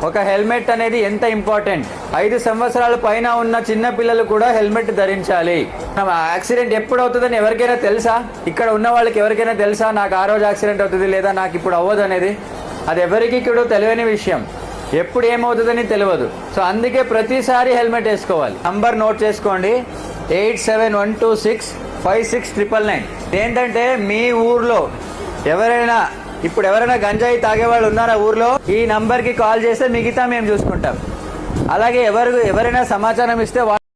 ఒక హెల్మెట్ అనేది ఎంత ఇంపార్టెంట్. 5 సంవత్సరాల పైన ఉన్న చిన్న పిల్లలు కూడా హెల్మెట్ ధరించాలి. యాక్సిడెంట్ ఎప్పుడు అవుతుందని ఎవరికైనా తెలుసా? ఇక్కడ ఉన్న వాళ్ళకి ఎవరికైనా తెలుసా నాకు ఆ రోజు యాక్సిడెంట్ అవుతుంది లేదా నాకు ఇప్పుడు అవ్వదు అనేది? అది ఎవరికి కూడా తెలియని విషయం. ఎప్పుడు ఏమవుతుందని తెలియదు. సో అందుకే ప్రతిసారి హెల్మెట్ వేసుకోవాలి. నంబర్ నోట్ చేసుకోండి, 8712656999. ఏంటంటే మీ ఊర్లో ఎవరైనా గంజాయి తాగేవాళ్ళు ఉన్నారా ఊర్లో? ఈ నంబర్కి కాల్ చేస్తే మిగతా మేము చూసుకుంటాం. అలాగే ఎవరైనా సమాచారం ఇస్తే